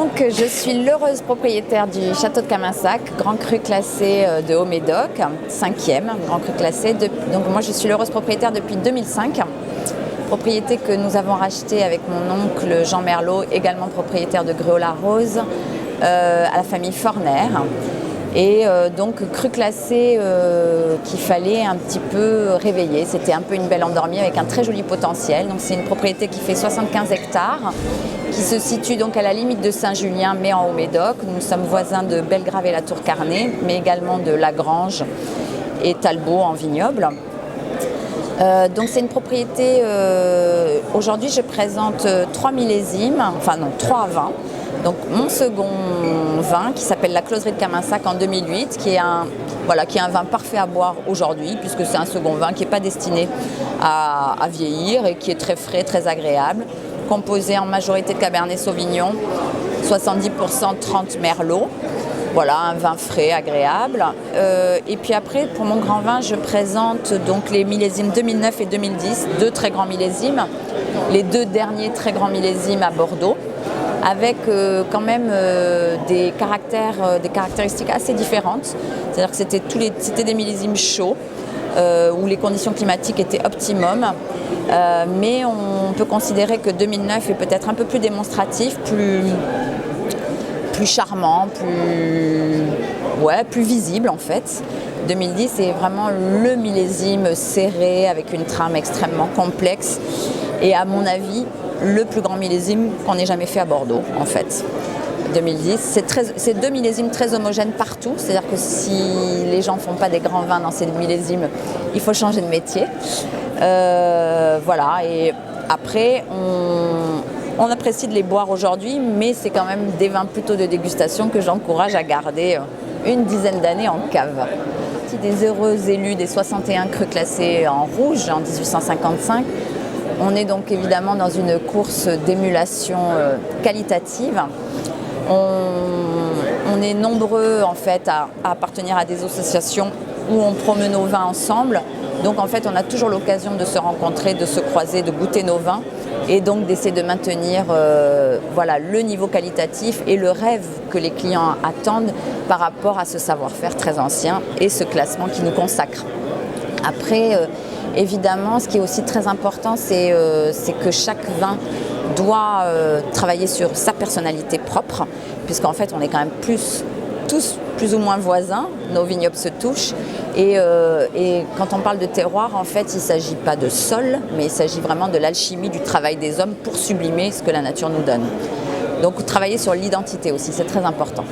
Donc, je suis l'heureuse propriétaire du château de Caminsac, grand cru classé de Haut-Médoc, 5e grand cru classé. Donc, moi, je suis l'heureuse propriétaire depuis 2005. Propriété que nous avons rachetée avec mon oncle Jean Merlot, également propriétaire de Gruault-la-Rose, à la famille Forner. Et donc cru classé qu'il fallait un petit peu réveiller. C'était un peu une belle endormie avec un très joli potentiel. Donc c'est une propriété qui fait 75 hectares, qui se situe donc à la limite de Saint-Julien, mais en Haut-Médoc. Nous sommes voisins de Belgrave et la Tour-Carnet, mais également de Lagrange et Talbot en vignoble. Donc c'est une propriété, aujourd'hui je présente 3 millésimes, enfin non, 3 vins. Donc mon second vin qui s'appelle la Closerie de Caminsac en 2008, qui est un vin parfait à boire aujourd'hui, puisque c'est un second vin qui n'est pas destiné à vieillir et qui est très frais, très agréable, composé en majorité de Cabernet Sauvignon, 70% 30 Merlot. Voilà, un vin frais, agréable. Et puis après, pour mon grand vin, je présente donc les millésimes 2009 et 2010, 2 très grands millésimes, les 2 derniers très grands millésimes à Bordeaux, avec quand même des caractéristiques assez différentes. C'est-à-dire que c'était des millésimes chauds, où les conditions climatiques étaient optimum, mais on peut considérer que 2009 est peut-être un peu plus démonstratif, plus charmant, plus visible en fait. 2010 c'est vraiment le millésime serré avec une trame extrêmement complexe et à mon avis le plus grand millésime qu'on ait jamais fait à Bordeaux en fait. 2010, c'est 2 millésimes très homogènes partout, c'est-à-dire que si les gens ne font pas des grands vins dans ces millésimes, il faut changer de métier. Voilà, et après on apprécie de les boire aujourd'hui, mais c'est quand même des vins plutôt de dégustation que j'encourage à garder une dizaine d'années en cave. Des heureux élus des 61 crus classés en rouge en 1855. On est donc évidemment dans une course d'émulation qualitative. On est nombreux en fait à appartenir à des associations où on promeut nos vins ensemble. Donc en fait on a toujours l'occasion de se rencontrer, de se croiser, de goûter nos vins et donc d'essayer de maintenir le niveau qualitatif et le rêve que les clients attendent par rapport à ce savoir-faire très ancien et ce classement qui nous consacre. Après, évidemment, ce qui est aussi très important, c'est que chaque vin doit travailler sur sa personnalité propre, puisqu'en fait on est quand même tous plus ou moins voisins, nos vignobles se touchent et quand on parle de terroir, en fait il ne s'agit pas de sol, mais il s'agit vraiment de l'alchimie du travail des hommes pour sublimer ce que la nature nous donne. Donc travailler sur l'identité aussi, c'est très important.